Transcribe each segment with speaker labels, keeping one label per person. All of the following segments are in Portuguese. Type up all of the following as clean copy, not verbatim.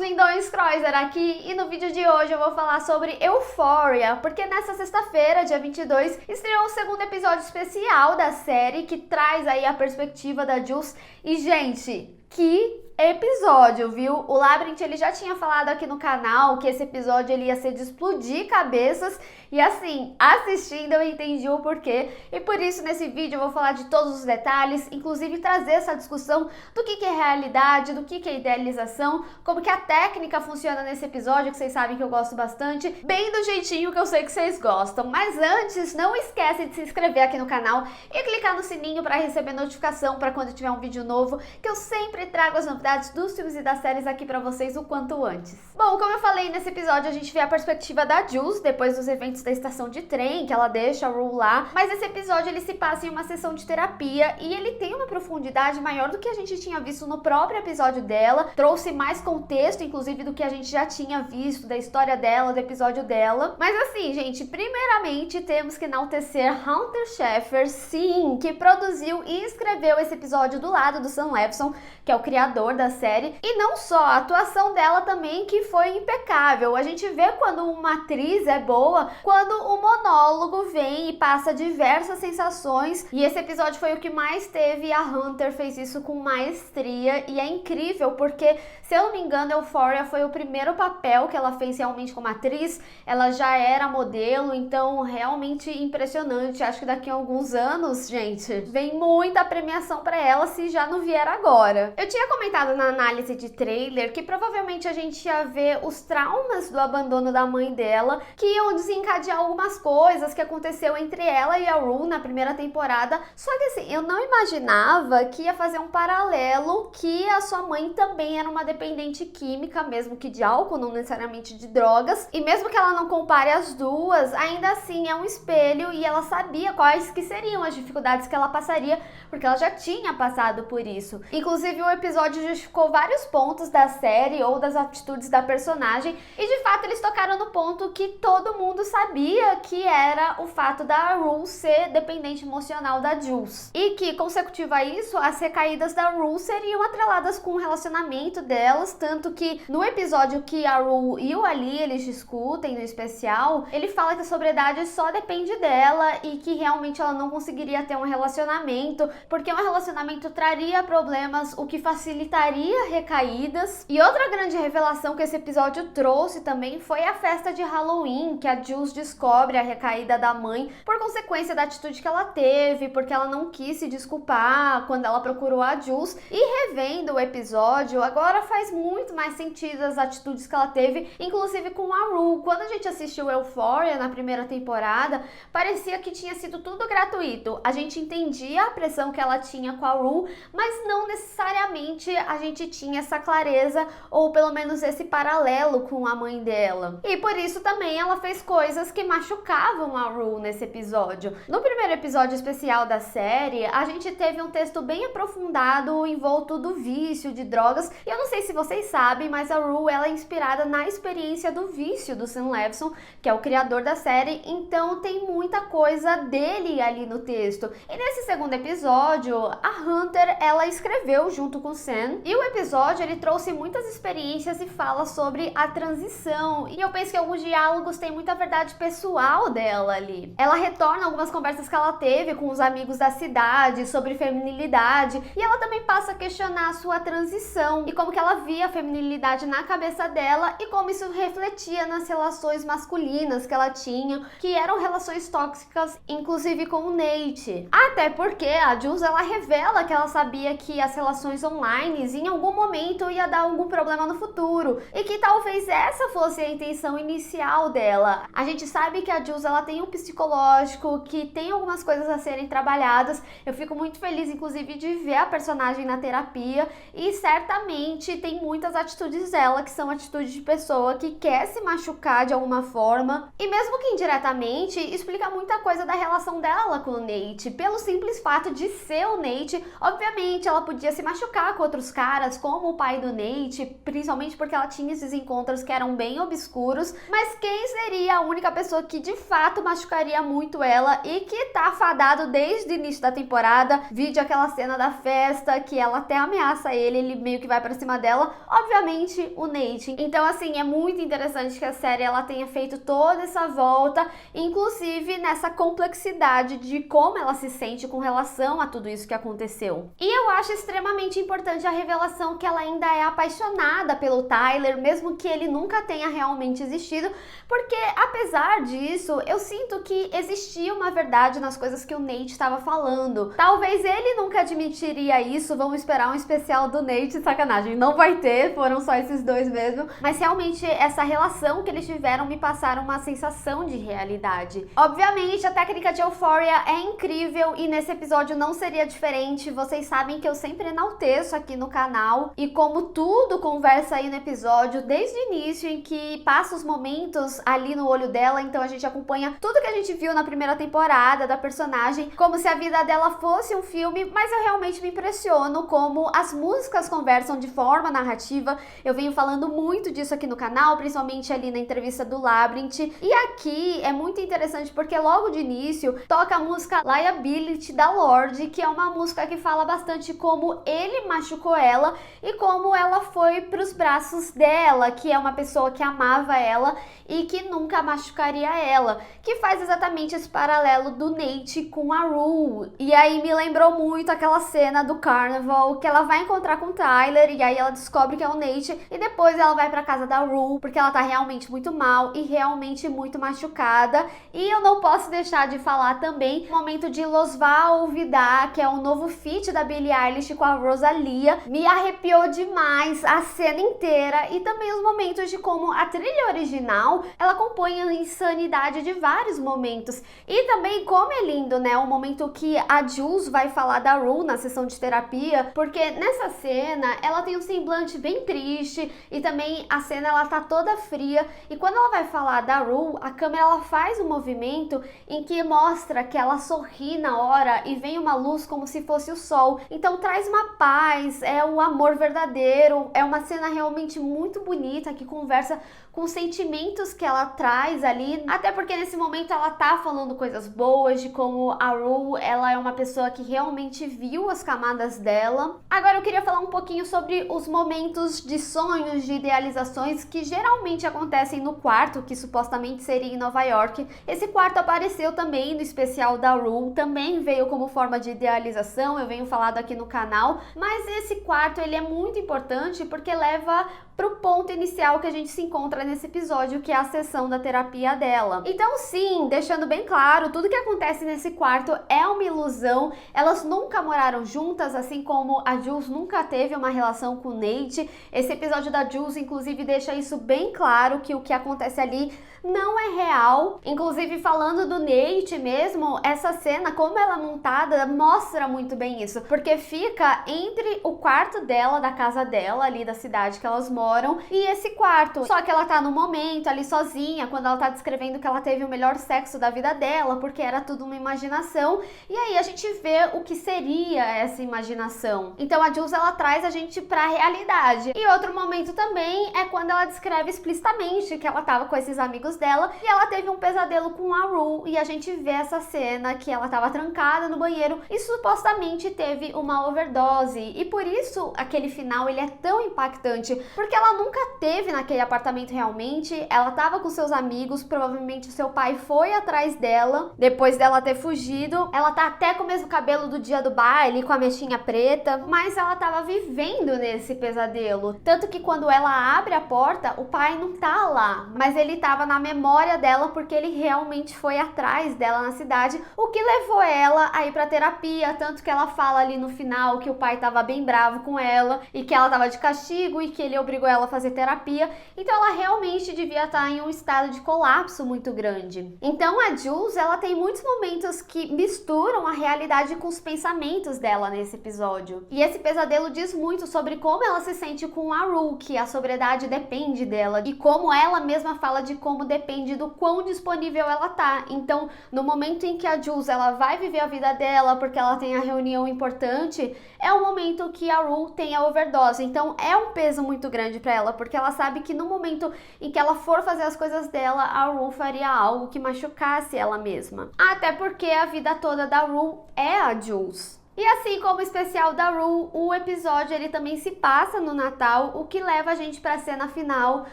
Speaker 1: lindões, Croiser aqui, e no vídeo de hoje eu vou falar sobre Euphoria, porque nessa sexta-feira, dia 22, estreou o segundo episódio especial da série, que traz aí a perspectiva da Jules. E, gente, que episódio, viu? O Labyrinth, ele já tinha falado aqui no canal que esse episódio ele ia ser de explodir cabeças, e assim, assistindo eu entendi o porquê, e por isso nesse vídeo eu vou falar de todos os detalhes, inclusive trazer essa discussão do que é realidade, do que é idealização, como que a técnica funciona nesse episódio, que vocês sabem que eu gosto bastante, bem do jeitinho que eu sei que vocês gostam. Mas antes, não esquece de se inscrever aqui no canal e clicar no sininho para receber notificação para quando tiver um vídeo novo, que eu sempre trago as novidades dos filmes e das séries aqui pra vocês o quanto antes. Bom, como eu falei, nesse episódio a gente vê a perspectiva da Jules depois dos eventos da estação de trem, que ela deixa a Rue lá, mas esse episódio ele se passa em uma sessão de terapia e ele tem uma profundidade maior do que a gente tinha visto no próprio episódio dela, trouxe mais contexto, inclusive, do que a gente já tinha visto, da história dela, do episódio dela. Mas assim, gente, primeiramente temos que enaltecer Hunter Schafer, sim, que produziu e escreveu esse episódio do lado do Sam Levinson, que é o criador da série, e não só, a atuação dela também que foi impecável. A gente vê quando uma atriz é boa, quando o monólogo vem e passa diversas sensações, e esse episódio foi o que mais teve, e a Hunter fez isso com maestria, e é incrível porque, se eu não me engano, Euphoria foi o primeiro papel que ela fez realmente como atriz. Ela já era modelo, então realmente impressionante. Acho que daqui a alguns anos, gente, vem muita premiação pra ela, se já não vier agora. Eu tinha comentado na análise de trailer que provavelmente a gente ia ver os traumas do abandono da mãe dela, que iam desencadear algumas coisas que aconteceu entre ela e a Rue na primeira temporada. Só que assim, eu não imaginava que ia fazer um paralelo, que a sua mãe também era uma dependente química, mesmo que de álcool, não necessariamente de drogas, e mesmo que ela não compare as duas, ainda assim é um espelho, e ela sabia quais que seriam as dificuldades que ela passaria, porque ela já tinha passado por isso. Inclusive, o episódio justificou vários pontos da série ou das atitudes da personagem, e de fato eles tocaram no ponto que todo mundo sabia, que era o fato da Rue ser dependente emocional da Jules, e que, consecutivo a isso, as recaídas da Rue seriam atreladas com o relacionamento delas, tanto que no episódio que a Rue e o Ali eles discutem no especial, ele fala que a sobriedade só depende dela e que realmente ela não conseguiria ter um relacionamento, porque um relacionamento traria problemas, o que facilitaria recaídas. E outra grande revelação que esse episódio trouxe também foi a festa de Halloween, que a Jules descobre a recaída da mãe por consequência da atitude que ela teve, porque ela não quis se desculpar quando ela procurou a Jules. E revendo o episódio, agora faz muito mais sentido as atitudes que ela teve, inclusive com a Rue. Quando a gente assistiu Euphoria na primeira temporada, parecia que tinha sido tudo gratuito. A gente entendia a pressão que ela tinha com a Rue, mas não necessariamente a gente tinha essa clareza, ou pelo menos esse paralelo com a mãe dela. E por isso também ela fez coisas que machucavam a Rue nesse episódio. No primeiro episódio especial da série, a gente teve um texto bem aprofundado envolto do vício, de drogas, e eu não sei se vocês sabem, mas a Rue ela é inspirada na experiência do vício do Sam Levinson, que é o criador da série, então tem muita coisa dele ali no texto. E nesse segundo episódio, a Hunter ela escreveu junto com o Sam, e o episódio ele trouxe muitas experiências e fala sobre a transição, e eu penso que alguns diálogos têm muita verdade pessoal dela ali. Ela retorna algumas conversas que ela teve com os amigos da cidade sobre feminilidade, e ela também passa a questionar a sua transição e como que ela via a feminilidade na cabeça dela e como isso refletia nas relações masculinas que ela tinha, que eram relações tóxicas, inclusive com o Nate. Até porque a Jules ela revela que ela sabia que as relações online em algum momento ia dar algum problema no futuro, e que talvez essa fosse a intenção inicial dela. A gente sabe que a Jules ela tem um psicológico, que tem algumas coisas a serem trabalhadas. Eu fico muito feliz, inclusive, de ver a personagem na terapia, e certamente tem muitas atitudes dela que são atitudes de pessoa que quer se machucar de alguma forma, e mesmo que indiretamente, explica muita coisa da relação dela com o Nate, pelo simples fato de ser o Nate. Obviamente ela podia se machucar machucar com outros caras, como o pai do Nate, principalmente porque ela tinha esses encontros que eram bem obscuros, mas quem seria a única pessoa que de fato machucaria muito ela e que tá fadado desde o início da temporada? Vídeo aquela cena da festa que ela até ameaça ele meio que vai pra cima dela, obviamente o Nate. Então assim, é muito interessante que a série ela tenha feito toda essa volta, inclusive nessa complexidade de como ela se sente com relação a tudo isso que aconteceu. E eu acho extremamente importante a revelação que ela ainda é apaixonada pelo Tyler, mesmo que ele nunca tenha realmente existido, porque apesar disso, eu sinto que existia uma verdade nas coisas que o Nate estava falando. Talvez ele nunca admitiria isso, vamos esperar um especial do Nate, sacanagem, não vai ter, foram só esses dois mesmo, mas realmente essa relação que eles tiveram me passaram uma sensação de realidade. Obviamente, a técnica de Euphoria é incrível e nesse episódio não seria diferente. Vocês sabem que eu sempre enalteço aqui no canal e como tudo conversa aí no episódio, desde o início em que passa os momentos ali no olho dela, então a gente acompanha tudo que a gente viu na primeira temporada da personagem, como se a vida dela fosse um filme, mas eu realmente me impressiono como as músicas conversam de forma narrativa. Eu venho falando muito disso aqui no canal, principalmente ali na entrevista do Labyrinth, e aqui é muito interessante porque logo de início toca a música Liability da Lorde, que é uma música que fala bastante como ele machucou ela e como ela foi pros braços dela, que é uma pessoa que amava ela e que nunca machucaria ela, que faz exatamente esse paralelo do Nate com a Rue. E aí me lembrou muito aquela cena do Carnival, que ela vai encontrar com o Tyler e aí ela descobre que é o Nate e depois ela vai pra casa da Rue, porque ela tá realmente muito mal e realmente muito machucada. E eu não posso deixar de falar também o momento de Los Va Olvidar, que é o novo feat da Billie Eilish com a Rosalía. Me arrepiou demais a cena inteira e também os momentos de como a trilha original, ela compõe a insanidade de vários momentos. E também como é lindo, né, o momento que a Jules vai falar da Rue na sessão de terapia, porque nessa cena ela tem um semblante bem triste e também a cena ela tá toda fria e quando ela vai falar da Rue, a câmera ela faz um movimento em que mostra que ela sorri na hora e vem uma luz como se fosse o sol. Então traz uma paz, é o amor verdadeiro, é uma cena realmente muito bonita que conversa com os sentimentos que ela traz ali, até porque nesse momento ela tá falando coisas boas de como a Rue, ela é uma pessoa que realmente viu as camadas dela. Agora eu queria falar um pouquinho sobre os momentos de sonhos, de idealizações que geralmente acontecem no quarto, que supostamente seria em Nova York. Esse quarto apareceu também no especial da Rue, também veio como forma de idealização, eu venho falado aqui no canal, mas esse quarto ele é muito importante porque leva pro ponto inicial que a gente se encontra nesse episódio, que é a sessão da terapia dela. Então sim, deixando bem claro, tudo que acontece nesse quarto é uma ilusão, elas nunca moraram juntas, assim como a Jules nunca teve uma relação com o Nate. Esse episódio da Jules, inclusive, deixa isso bem claro, que o que acontece ali não é real. Inclusive, falando do Nate mesmo, essa cena, como ela é montada, mostra muito bem isso, porque fica entre o quarto dela, da casa dela, ali da cidade que elas moram, e esse quarto. Só que ela tá no momento ali sozinha, quando ela tá descrevendo que ela teve o melhor sexo da vida dela, porque era tudo uma imaginação, e aí a gente vê o que seria essa imaginação. Então a Jules, ela traz a gente pra realidade. E outro momento também é quando ela descreve explicitamente que ela tava com esses amigos dela e ela teve um pesadelo com a Rue, e a gente vê essa cena que ela tava trancada no banheiro e supostamente teve uma overdose, e por isso aquele final ele é tão impactante, porque ela nunca teve naquele apartamento realmente, ela tava com seus amigos, provavelmente seu pai foi atrás dela, depois dela ter fugido, ela tá até com o mesmo cabelo do dia do baile, com a mechinha preta, mas ela tava vivendo nesse pesadelo, tanto que quando ela abre a porta, o pai não tá lá, mas ele tava na memória dela, porque ele realmente foi atrás dela na cidade, o que levou ela a ir pra terapia, tanto que ela fala ali no final que o pai tava bem bravo com ela, e que ela tava de castigo, e que ele obrigou obrigou ela a fazer terapia, então ela realmente devia estar em um estado de colapso muito grande. Então a Jules, ela tem muitos momentos que misturam a realidade com os pensamentos dela nesse episódio. E esse pesadelo diz muito sobre como ela se sente com a Rue, que a sobriedade depende dela, e como ela mesma fala de como depende do quão disponível ela tá. Então, no momento em que a Jules, ela vai viver a vida dela porque ela tem a reunião importante, é o momento que a Rue tem a overdose. Então, é um peso muito grande pra ela, porque ela sabe que no momento em que ela for fazer as coisas dela, a Rue faria algo que machucasse ela mesma. Até porque a vida toda da Rue é a Jules. E assim como o especial da Rue, o episódio ele também se passa no Natal, o que leva a gente para a cena final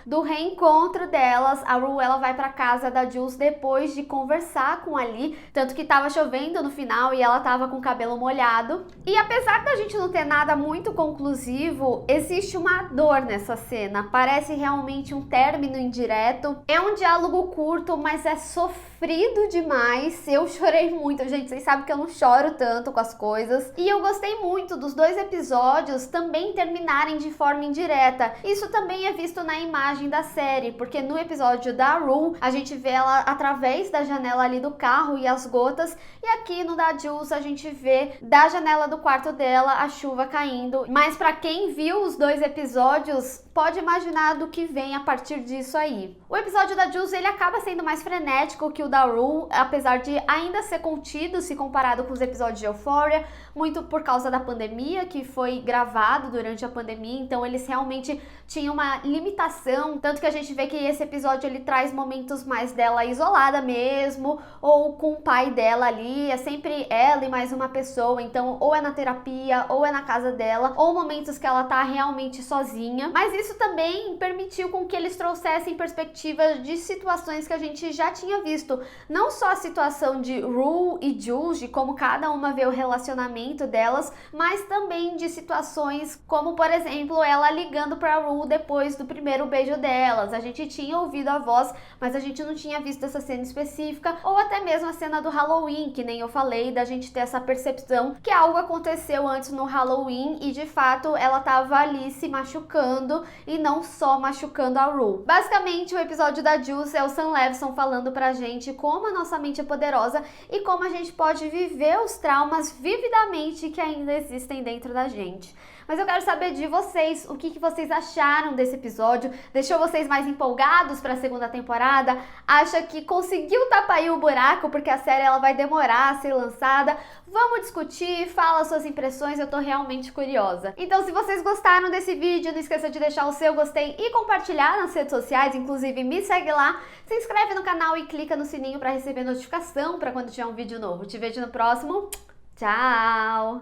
Speaker 1: do reencontro delas. A Rue, ela vai para casa da Jules depois de conversar com a Lee, tanto que tava chovendo no final e ela tava com o cabelo molhado. E apesar da gente não ter nada muito conclusivo, existe uma dor nessa cena. Parece realmente um término indireto. É um diálogo curto, mas é sofrido demais. Eu chorei muito, gente. Vocês sabem que eu não choro tanto com as coisas. E eu gostei muito dos dois episódios também terminarem de forma indireta. Isso também é visto na imagem da série, porque no episódio da Rue, a gente vê ela através da janela ali do carro e as gotas, e aqui no da Jules a gente vê da janela do quarto dela a chuva caindo. Mas pra quem viu os dois episódios, pode imaginar do que vem a partir disso aí. O episódio da Jules, ele acaba sendo mais frenético que o da Rue, apesar de ainda ser contido se comparado com os episódios de Euphoria, muito por causa da pandemia, que foi gravado durante a pandemia, então eles realmente tinham uma limitação, tanto que a gente vê que esse episódio ele traz momentos mais dela isolada mesmo, ou com o pai dela ali, é sempre ela e mais uma pessoa, então ou é na terapia, ou é na casa dela, ou momentos que ela tá realmente sozinha, mas isso também permitiu com que eles trouxessem perspectivas de situações que a gente já tinha visto, não só a situação de Rue e Jules, de como cada uma vê o relacionamento delas, mas também de situações como, por exemplo, ela ligando pra Rue depois do primeiro beijo delas. A gente tinha ouvido a voz, mas a gente não tinha visto essa cena específica, ou até mesmo a cena do Halloween, que nem eu falei, da gente ter essa percepção que algo aconteceu antes no Halloween e de fato ela tava ali se machucando e não só machucando a Rue. Basicamente, o episódio da Jules é o Sam Levinson falando pra gente como a nossa mente é poderosa e como a gente pode viver os traumas vividamente que ainda existem dentro da gente. Mas eu quero saber de vocês, o que vocês acharam desse episódio? Deixou vocês mais empolgados para a segunda temporada? Acha que conseguiu tapar aí o buraco porque a série ela vai demorar a ser lançada? Vamos discutir, fala suas impressões, eu tô realmente curiosa. Então, se vocês gostaram desse vídeo, não esqueça de deixar o seu gostei e compartilhar nas redes sociais, inclusive me segue lá, se inscreve no canal e clica no sininho para receber notificação para quando tiver um vídeo novo. Te vejo no próximo. Tchau!